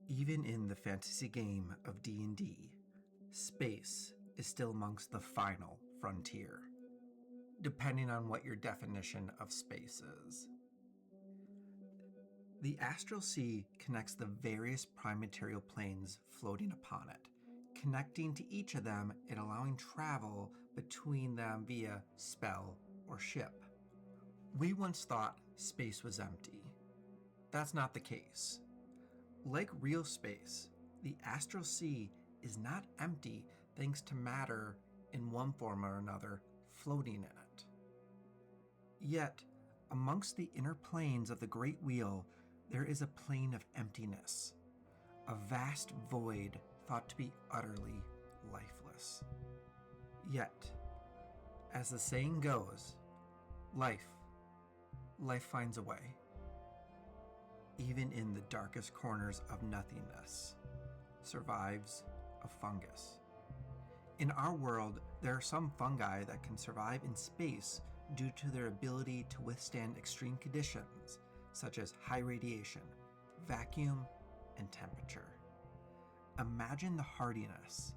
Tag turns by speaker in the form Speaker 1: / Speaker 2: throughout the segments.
Speaker 1: Even in the fantasy game of D&D, space is still amongst the final frontier, depending on what your definition of space is. The astral sea connects the various prime material planes floating upon it, connecting to each of them and allowing travel between them via spell or ship. We once thought space was empty. That's not the case. Like real space, the astral sea is not empty thanks to matter in one form or another floating in it. Yet, amongst the inner planes of the Great Wheel, there is a plane of emptiness, a vast void thought to be utterly lifeless. Yet, as the saying goes, life finds a way. Even in the darkest corners of nothingness, survives a fungus. In our world, there are some fungi that can survive in space due to their ability to withstand extreme conditions, such as high radiation, vacuum, and temperature. Imagine the hardiness,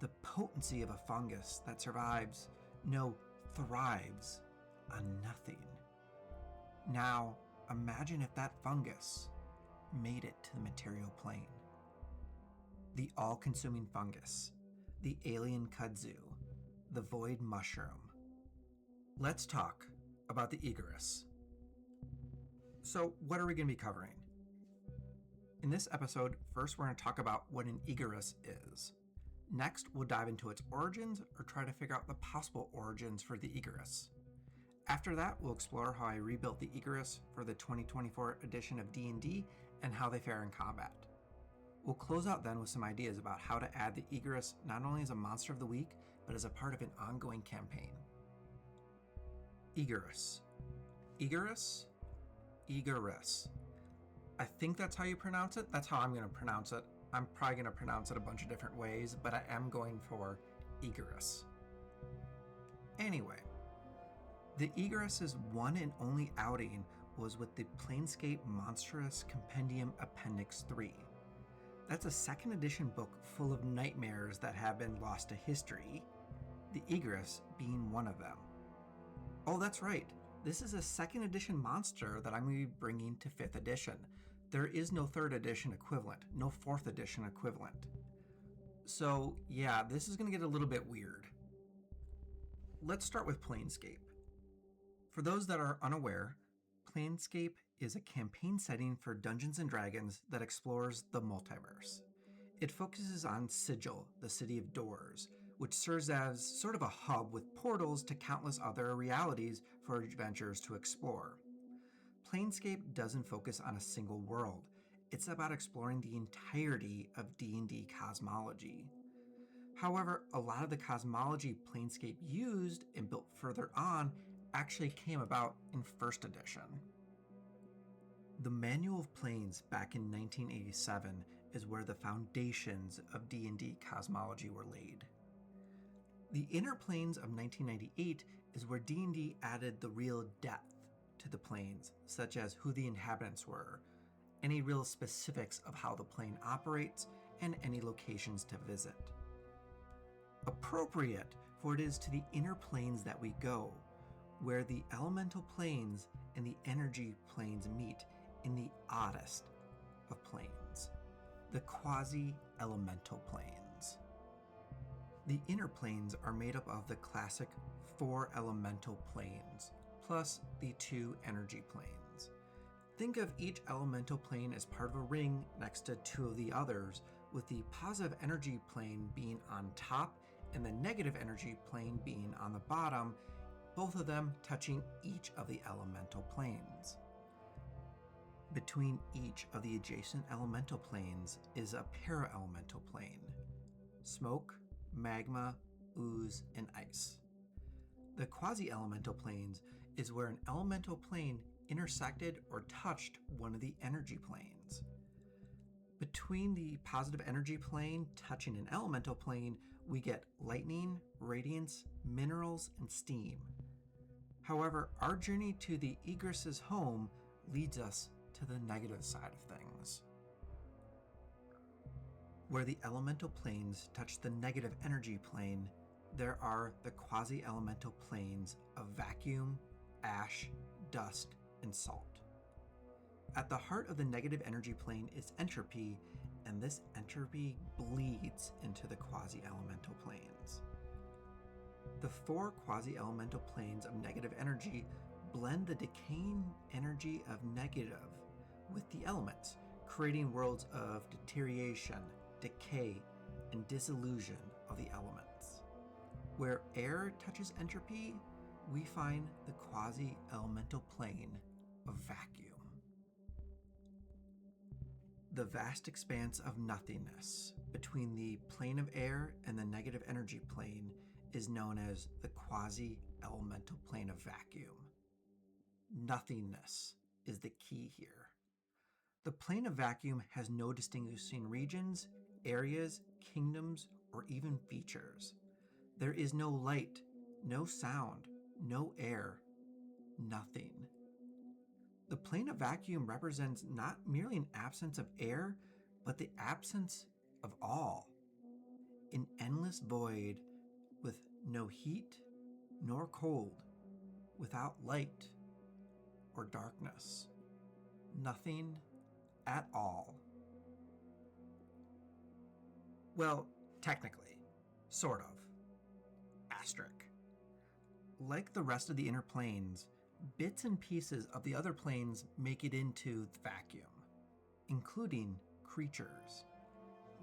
Speaker 1: the potency of a fungus that survives, thrives on nothing. Now, imagine if that fungus made it to the material plane. The all-consuming fungus, the alien kudzu, the void mushroom. Let's talk about the Egarus. So, what are we going to be covering? In this episode, first we're going to talk about what an Egarus is. Next, we'll dive into its origins or try to figure out the possible origins for the Egarus. After that, we'll explore how I rebuilt the Egarus for the 2024 edition of D&D and how they fare in combat. We'll close out then with some ideas about how to add the Egarus not only as a monster of the week, but as a part of an ongoing campaign. Egarus. Egarus? Egarus. I think that's how you pronounce it. That's how I'm going to pronounce it. I'm probably going to pronounce it a bunch of different ways, but I am going for Egarus. Anyway, the Egarus's one and only outing was with the Planescape Monstrous Compendium Appendix 3. That's a 2nd edition book full of nightmares that have been lost to history, the Egarus being one of them. Oh, that's right. This is a 2nd edition monster that I'm going to be bringing to 5th edition. There is no 3rd edition equivalent, no 4th edition equivalent. So yeah, this is going to get a little bit weird. Let's start with Planescape. For those that are unaware, Planescape is a campaign setting for Dungeons & Dragons that explores the multiverse. It focuses on Sigil, the City of Doors, which serves as sort of a hub with portals to countless other realities for adventurers to explore. Planescape doesn't focus on a single world. It's about exploring the entirety of D&D cosmology. However, a lot of the cosmology Planescape used and built further on actually came about in 1st edition. The Manual of Planes back in 1987 is where the foundations of D&D cosmology were laid. The Inner Planes of 1998 is where D&D added the real depth to the planes, such as who the inhabitants were, any real specifics of how the plane operates, and any locations to visit. Appropriate, for it is to the inner planes that we go, where the elemental planes and the energy planes meet in the oddest of planes, the quasi-elemental planes. The inner planes are made up of the classic 4 elemental planes, plus the 2 energy planes. Think of each elemental plane as part of a ring next to 2 of the others, with the positive energy plane being on top and the negative energy plane being on the bottom, both of them touching each of the elemental planes. Between each of the adjacent elemental planes is a para-elemental plane: smoke, magma, ooze, and ice. The quasi-elemental planes is where an elemental plane intersected or touched one of the energy planes. Between the positive energy plane touching an elemental plane, we get lightning, radiance, minerals, and steam. However, our journey to the Egarus's home leads us to the negative side of things. Where the elemental planes touch the negative energy plane, there are the quasi-elemental planes of vacuum, ash, dust, and salt. At the heart of the negative energy plane is entropy, and this entropy bleeds into the quasi-elemental planes. The four quasi-elemental planes of negative energy blend the decaying energy of negative with the elements, creating worlds of deterioration, decay, and dissolution of the elements. Where air touches entropy, we find the quasi-elemental plane of vacuum. The vast expanse of nothingness between the plane of air and the negative energy plane is known as the quasi-elemental plane of vacuum. Nothingness is the key here. The plane of vacuum has no distinguishing regions, areas, kingdoms, or even features. There is no light, no sound, no air, nothing. The plane of vacuum represents not merely an absence of air, but the absence of all. An endless void with no heat nor cold, without light or darkness. Nothing at all. Well, technically, sort of. Asterisk. Like the rest of the inner planes, bits and pieces of the other planes make it into the vacuum, including creatures.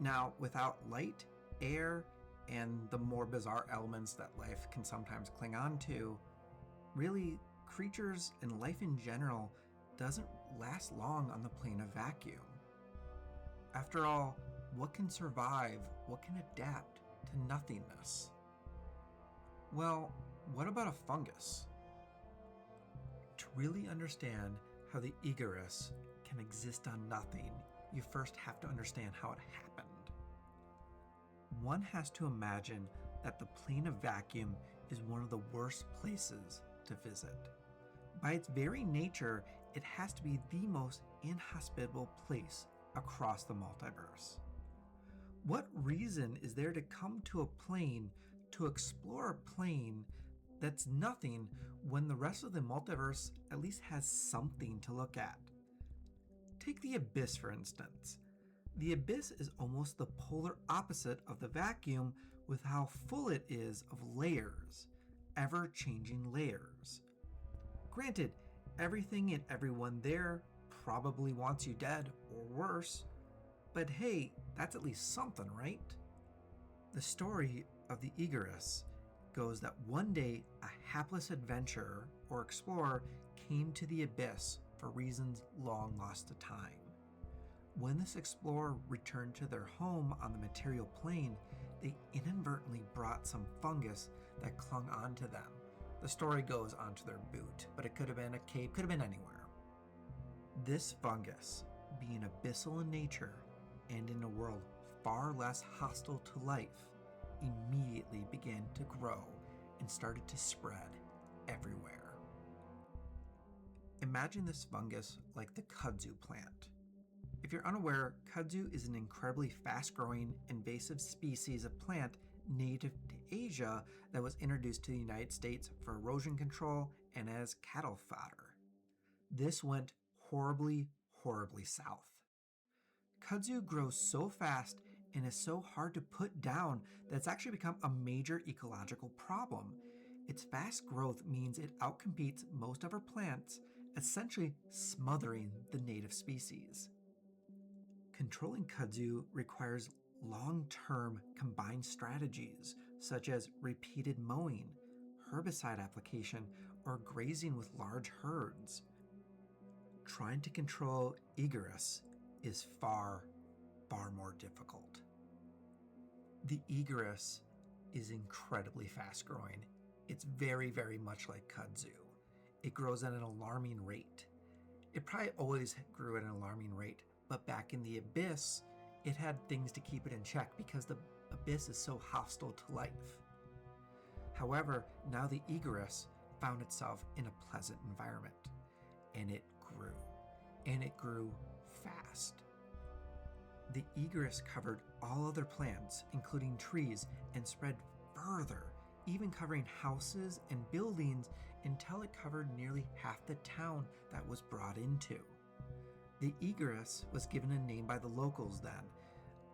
Speaker 1: Now, without light, air, and the more bizarre elements that life can sometimes cling on to, really, creatures and life in general doesn't last long on the plane of vacuum. After all, what can survive, what can adapt to nothingness? Well, what about a fungus? To really understand how the Egarus can exist on nothing, you first have to understand how it happened. One has to imagine that the plane of vacuum is one of the worst places to visit. By its very nature, it has to be the most inhospitable place across the multiverse. What reason is there to come to a plane to explore a plane that's nothing when the rest of the multiverse at least has something to look at? Take the Abyss, for instance. The Abyss is almost the polar opposite of the vacuum with how full it is of layers, ever-changing layers. Granted, everything and everyone there probably wants you dead or worse, but hey, that's at least something, right? The story of the Egarus goes that one day a hapless adventurer or explorer came to the Abyss for reasons long lost to time. When this explorer returned to their home on the material plane, they inadvertently brought some fungus that clung onto them. The story goes onto their boot, but it could have been a cape, could have been anywhere. This fungus, being abyssal in nature and in a world far less hostile to life, immediately began to grow and started to spread everywhere. Imagine this fungus like the kudzu plant. If you're unaware, kudzu is an incredibly fast-growing, invasive species of plant native to Asia that was introduced to the United States for erosion control and as cattle fodder. This went horribly, horribly south. Kudzu grows so fast and is so hard to put down that it's actually become a major ecological problem. Its fast growth means it outcompetes most other plants, essentially smothering the native species. Controlling kudzu requires long-term combined strategies such as repeated mowing, herbicide application, or grazing with large herds. Trying to control Egarus is far, far more difficult. The Egarus is incredibly fast-growing. It's very, very much like kudzu. It grows at an alarming rate. It probably always grew at an alarming rate, but back in the Abyss, it had things to keep it in check because the Abyss is so hostile to life. However, now the Egarus found itself in a pleasant environment, and it grew fast. The Egarus covered all other plants, including trees, and spread further, even covering houses and buildings until it covered nearly half the town that was brought into. The Egarus was given a name by the locals then,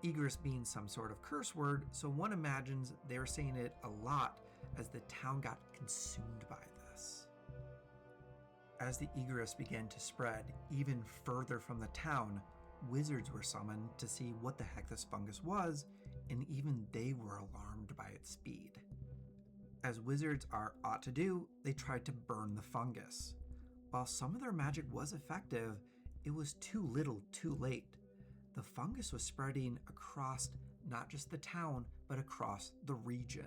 Speaker 1: Egarus being some sort of curse word, so one imagines they were saying it a lot as the town got consumed by this. As the Egarus began to spread even further from the town, wizards were summoned to see what the heck this fungus was, and even they were alarmed by its speed. As wizards ought to do, they tried to burn the fungus. While some of their magic was effective, it was too little too late. The fungus was spreading across not just the town, but across the region.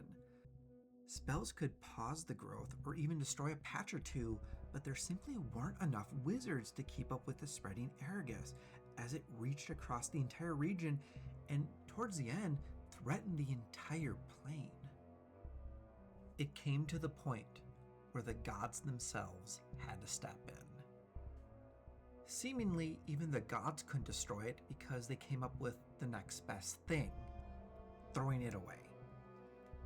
Speaker 1: Spells could pause the growth or even destroy a patch or two, but there simply weren't enough wizards to keep up with the spreading Egarus as it reached across the entire region and, towards the end, threatened the entire plane. It came to the point where the gods themselves had to step in. Seemingly, even the gods couldn't destroy it because they came up with the next best thing, throwing it away.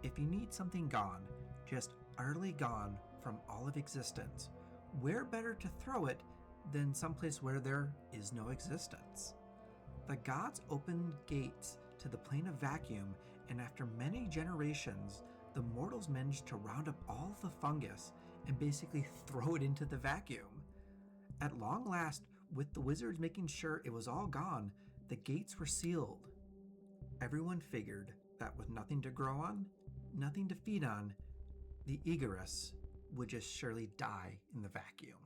Speaker 1: If you need something gone, just utterly gone from all of existence, where better to throw it than someplace where there is no existence? The gods opened gates to the plane of vacuum, and after many generations, the mortals managed to round up all the fungus and basically throw it into the vacuum. At long last, with the wizards making sure it was all gone, the gates were sealed. Everyone figured that with nothing to grow on, nothing to feed on, the Egarus would just surely die in the vacuum.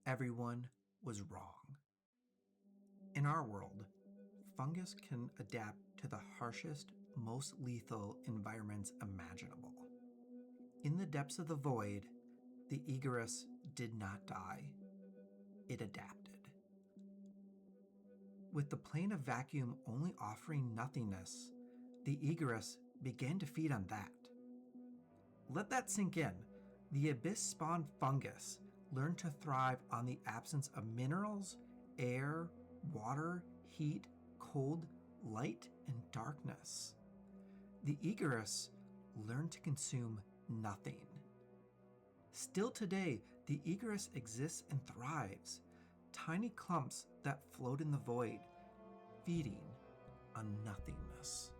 Speaker 1: Everyone was wrong. In our world, fungus can adapt to the harshest, most lethal environments imaginable. In the depths of the void, the Egarus did not die. It adapted. With the plane of vacuum only offering nothingness, the Egarus began to feed on that. Let that sink in. The abyss-spawned fungus learned to thrive on the absence of minerals, air, water, heat, cold, light, and darkness. The Egarus learned to consume nothing. Still today, the Egarus exists and thrives, tiny clumps that float in the void, feeding on nothingness.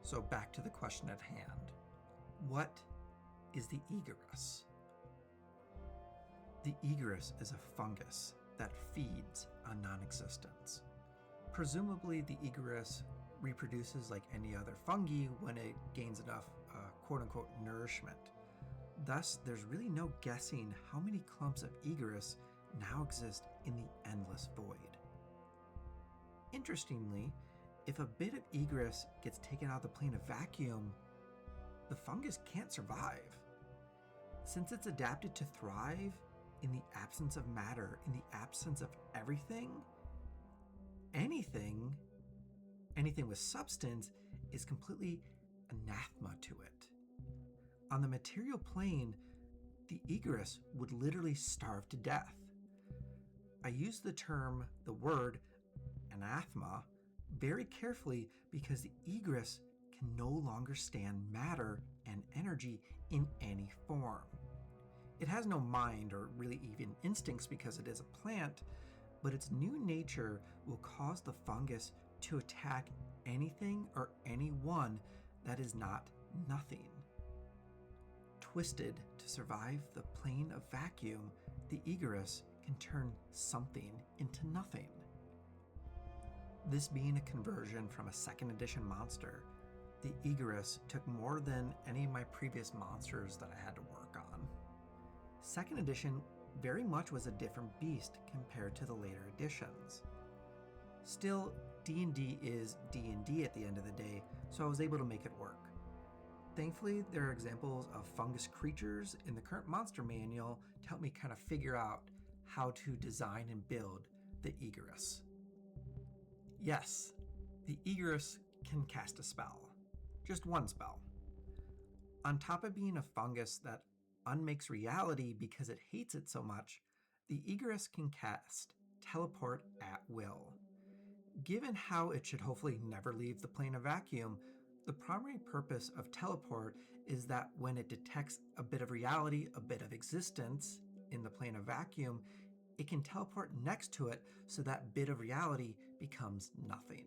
Speaker 1: So back to the question at hand. What is the Egarus? The Egarus is a fungus that feeds on non-existence. Presumably, the Egarus reproduces like any other fungi when it gains enough quote-unquote nourishment. Thus, there's really no guessing how many clumps of Egarus now exist in the endless void. Interestingly, if a bit of Egarus gets taken out of the plane of vacuum, the fungus can't survive. Since it's adapted to thrive in the absence of matter, in the absence of everything, anything with substance is completely anathema to it. On the material plane, the Egarus would literally starve to death. I use the word anathema very carefully because the Egarus can no longer stand matter and energy in any form. It has no mind or really even instincts because it is a plant, but its new nature will cause the fungus to attack anything or anyone that is not nothing. Twisted to survive the plane of vacuum, the Egarus can turn something into nothing. This being a conversion from a 2nd edition monster, the Egarus took more than any of my previous monsters that I had to work on. 2nd edition very much was a different beast compared to the later editions. Still, D&D is D&D at the end of the day, so I was able to make it work. Thankfully, there are examples of fungus creatures in the current monster manual to help me kind of figure out how to design and build the Egarus. Yes, the Egarus can cast a spell. Just one spell. On top of being a fungus that unmakes reality because it hates it so much, the Egarus can cast teleport at will. Given how it should hopefully never leave the plane of vacuum, the primary purpose of teleport is that when it detects a bit of reality, a bit of existence in the plane of vacuum, it can teleport next to it so that bit of reality becomes nothing.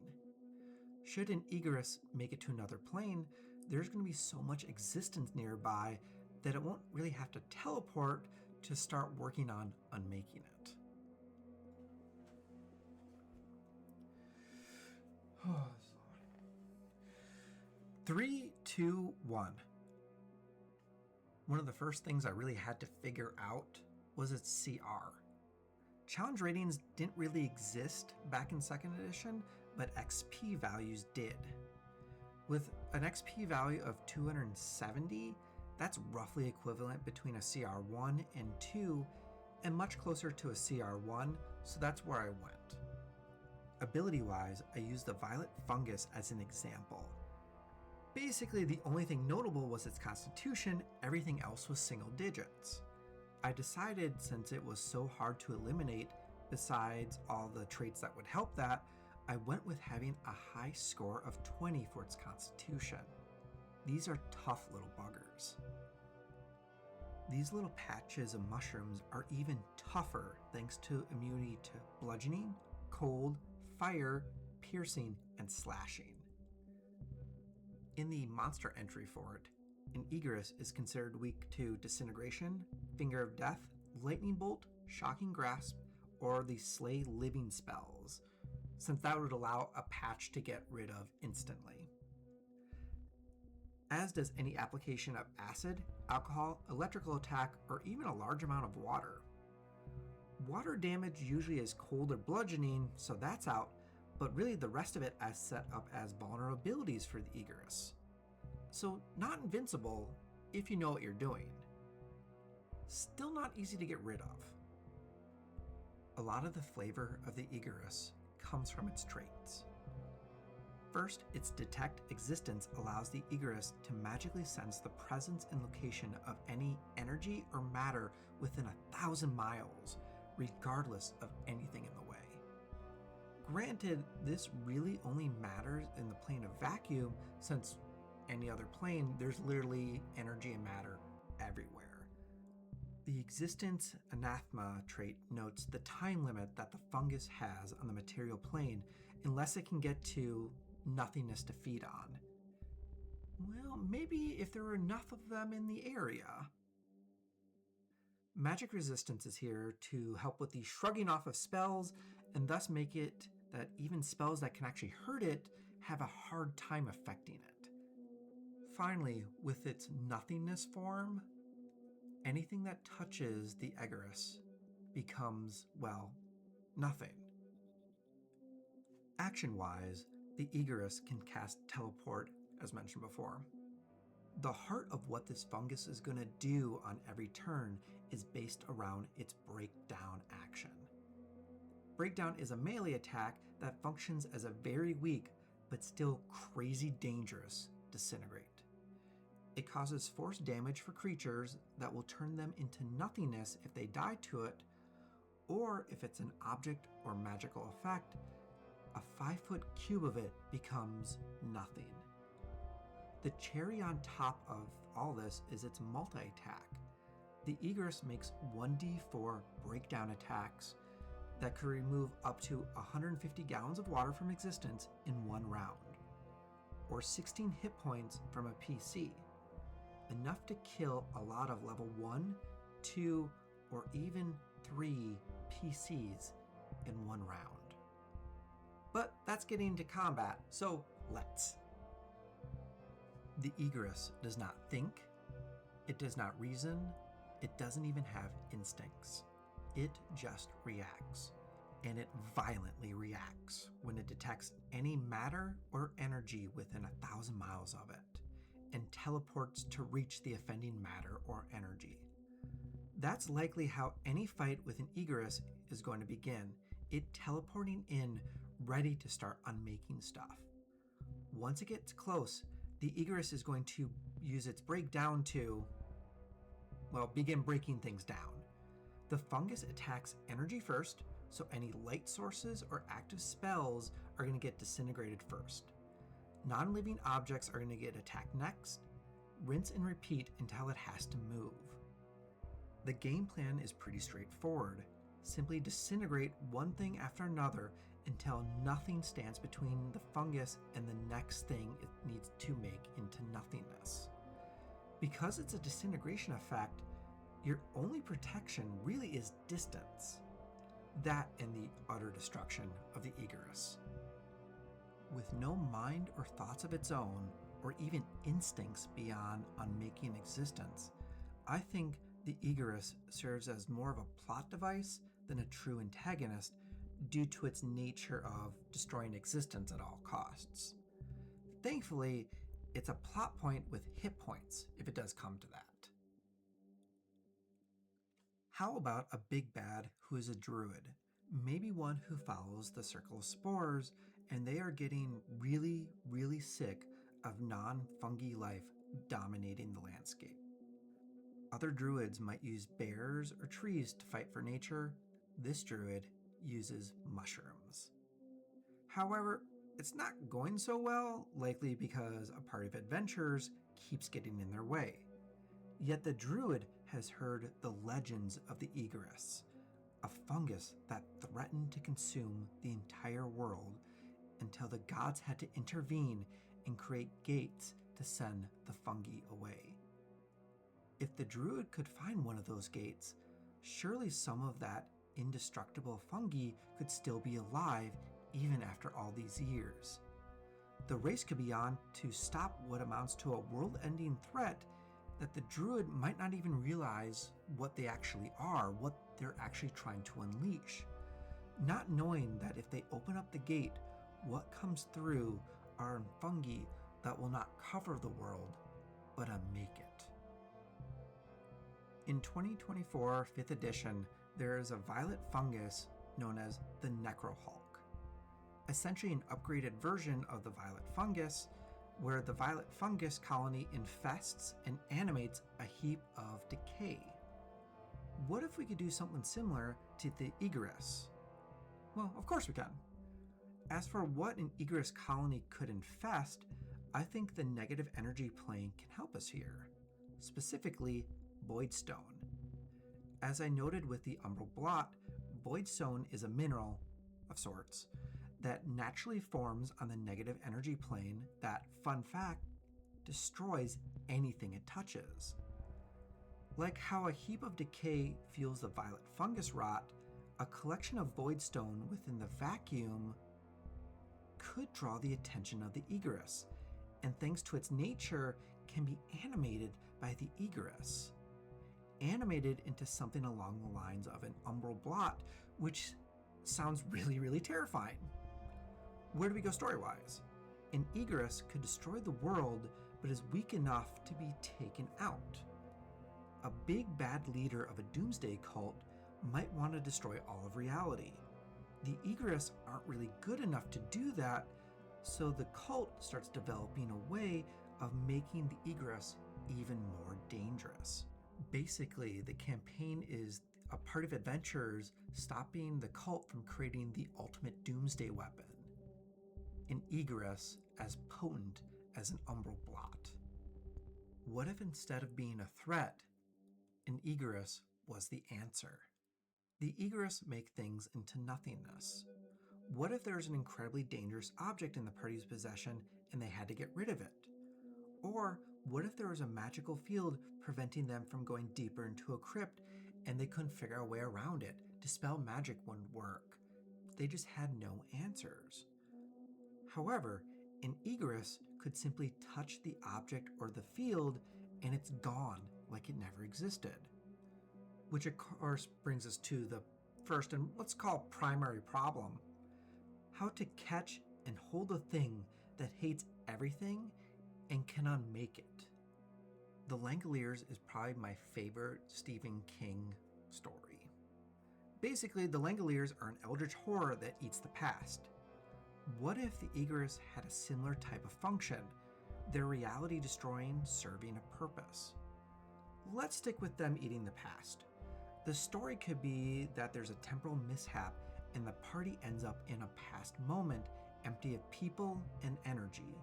Speaker 1: Should an Egarus make it to another plane, there's going to be so much existence nearby that it won't really have to teleport to start working on unmaking it. 3, 2, 1. One of the first things I really had to figure out was its CR. Challenge ratings didn't really exist back in 2nd edition, but XP values did. With an XP value of 270, that's roughly equivalent between a CR1 and 2, and much closer to a CR1, so that's where I went. Ability-wise, I used the violet fungus as an example. Basically, the only thing notable was its constitution, everything else was single digits. I decided, since it was so hard to eliminate, besides all the traits that would help that, I went with having a high score of 20 for its constitution. These are tough little buggers. These little patches of mushrooms are even tougher thanks to immunity to bludgeoning, cold, fire, piercing, and slashing. In the monster entry for it, an Egarus is considered weak to disintegration, finger of death, lightning bolt, shocking grasp, or the slay living spells, since that would allow a patch to get rid of instantly. As does any application of acid, alcohol, electrical attack, or even a large amount of water. Water damage usually is cold or bludgeoning, so that's out, but really the rest of it is set up as vulnerabilities for the Egarus. So not invincible if you know what you're doing. Still not easy to get rid of. A lot of the flavor of the Egarus comes from its traits. First, its detect existence allows the Egarus to magically sense the presence and location of any energy or matter within 1,000 miles, regardless of anything in the way. Granted, this really only matters in the plane of vacuum, since any other plane, there's literally energy and matter everywhere. The existence anathema trait notes the time limit that the fungus has on the material plane unless it can get to nothingness to feed on. Well, maybe if there were enough of them in the area. Magic resistance is here to help with the shrugging off of spells and thus make it that even spells that can actually hurt it have a hard time affecting it. Finally, with its nothingness form, anything that touches the Egarus becomes, well, nothing. Action-wise, the Egarus can cast teleport, as mentioned before. The heart of what this fungus is going to do on every turn is based around its breakdown action. Breakdown is a melee attack that functions as a very weak, but still crazy dangerous, disintegrate. It causes force damage for creatures that will turn them into nothingness if they die to it, or if it's an object or magical effect, a 5-foot cube of it becomes nothing. The cherry on top of all this is its multi-attack. The Egarus makes 1d4 breakdown attacks that could remove up to 150 gallons of water from existence in one round, or 16 hit points from a PC, enough to kill a lot of level 1, 2, or even 3 PCs in one round. But that's getting into combat, so let's. The Egarus does not think, it does not reason, it doesn't even have instincts. It just reacts, and it violently reacts when it detects any matter or energy within 1,000 miles of it, and teleports to reach the offending matter or energy. That's likely how any fight with an Egarus is going to begin, it teleporting in, ready to start unmaking stuff. Once it gets close, the Egarus is going to use its breakdown to, well, begin breaking things down. The fungus attacks energy first, so any light sources or active spells are going to get disintegrated first. Non-living objects are going to get attacked next. Rinse and repeat until it has to move. The game plan is pretty straightforward. Simply disintegrate one thing after another until nothing stands between the fungus and the next thing it needs to make into nothingness. Because it's a disintegration effect, your only protection really is distance. That and the utter destruction of the Egarus. With no mind or thoughts of its own, or even instincts beyond unmaking existence, I think the Egarus serves as more of a plot device than a true antagonist due to its nature of destroying existence at all costs. Thankfully, it's a plot point with hit points if it does come to that. How about a big bad who is a druid? Maybe one who follows the circle of spores and they are getting really, really sick of non-fungi life dominating the landscape. Other druids might use bears or trees to fight for nature. This druid uses mushrooms. However, it's not going so well, likely because a party of adventurers keeps getting in their way. Yet the druid has heard the legends of the Egarus, a fungus that threatened to consume the entire world until the gods had to intervene and create gates to send the fungi away. If the druid could find one of those gates, surely some of that indestructible fungi could still be alive even after all these years. The race could be on to stop what amounts to a world-ending threat that the druid might not even realize what they actually are, what they're actually trying to unleash. Not knowing that if they open up the gate, what comes through are fungi that will not cover the world, but unmake it. In 2024 5th edition, there is a violet fungus known as the Necrohulk. Essentially an upgraded version of the violet fungus, where the violet fungus colony infests and animates a heap of decay. What if we could do something similar to the Egarus? Well, of course we can. As for what an Egarus colony could infest, I think the negative energy plane can help us here, specifically voidstone. As I noted with the umbral blot, voidstone is a mineral, of sorts, that naturally forms on the negative energy plane that, fun fact, destroys anything it touches. Like how a heap of decay fuels the violet fungus rot, a collection of voidstone within the vacuum could draw the attention of the Egarus, and thanks to its nature, can be animated by the Egarus. Animated into something along the lines of an umbral blot, which sounds really, really terrifying. Where do we go story-wise? An Egarus could destroy the world, but is weak enough to be taken out. A big bad leader of a doomsday cult might want to destroy all of reality. The Egarus aren't really good enough to do that, so the cult starts developing a way of making the Egarus even more dangerous. Basically, the campaign is a party of adventurers stopping the cult from creating the ultimate doomsday weapon, an Egarus as potent as an umbral blot. What if instead of being a threat, an Egarus was the answer? The Egarus make things into nothingness. What if there's an incredibly dangerous object in the party's possession and they had to get rid of it? Or what if there was a magical field preventing them from going deeper into a crypt and they couldn't figure a way around it? Dispel magic wouldn't work. They just had no answers. However, an Egarus could simply touch the object or the field and it's gone like it never existed. Which of course brings us to the first and let's call primary problem. How to catch and hold a thing that hates everything and can unmake it. The Langoliers is probably my favorite Stephen King story. Basically, the Langoliers are an eldritch horror that eats the past. What if the Egarus had a similar type of function, their reality destroying, serving a purpose? Let's stick with them eating the past. The story could be that there's a temporal mishap and the party ends up in a past moment empty of people and energy.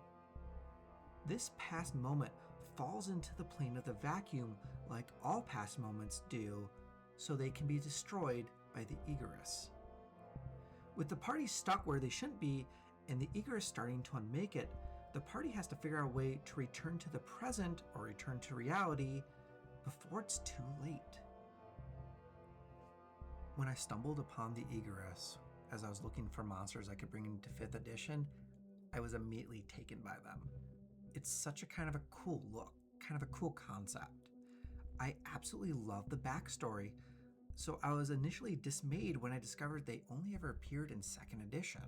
Speaker 1: This past moment falls into the plane of the vacuum like all past moments do, so they can be destroyed by the Egarus. With the party stuck where they shouldn't be and the Egarus starting to unmake it, the party has to figure out a way to return to the present or return to reality before it's too late. When I stumbled upon the Egarus as I was looking for monsters I could bring into 5th edition, I was immediately taken by them. It's such a kind of a cool look, kind of a cool concept. I absolutely love the backstory, so I was initially dismayed when I discovered they only ever appeared in 2nd edition.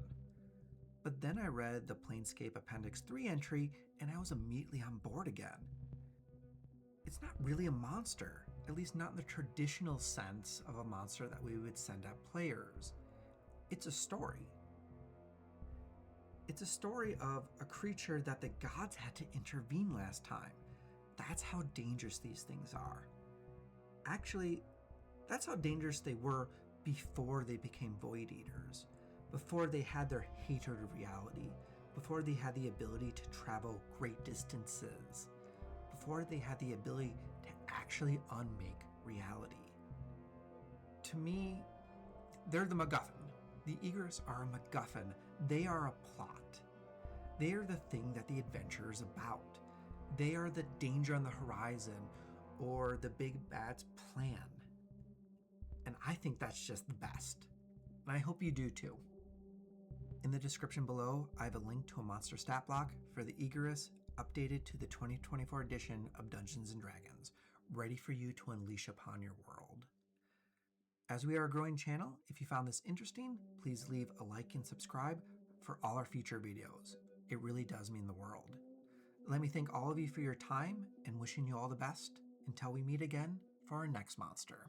Speaker 1: But then I read the Planescape Appendix 3 entry and I was immediately on board again. It's not really a monster, at least not in the traditional sense of a monster that we would send at players. It's a story. It's a story of a creature that the gods had to intervene last time. That's how dangerous these things are. Actually, that's how dangerous they were before they became Void Eaters, before they had their hatred of reality, before they had the ability to travel great distances, before they had the ability to actually unmake reality. To me, they're the MacGuffin. The Egarus are a MacGuffin. They are a plot. They are the thing that the adventure is about. They are the danger on the horizon or the big bad's plan. And I think that's just the best. And I hope you do too. In the description below, I have a link to a monster stat block for the Egarus updated to the 2024 edition of Dungeons & Dragons, ready for you to unleash upon your world. As we are a growing channel, if you found this interesting, please leave a like and subscribe for all our future videos. It really does mean the world. Let me thank all of you for your time and wishing you all the best until we meet again for our next monster.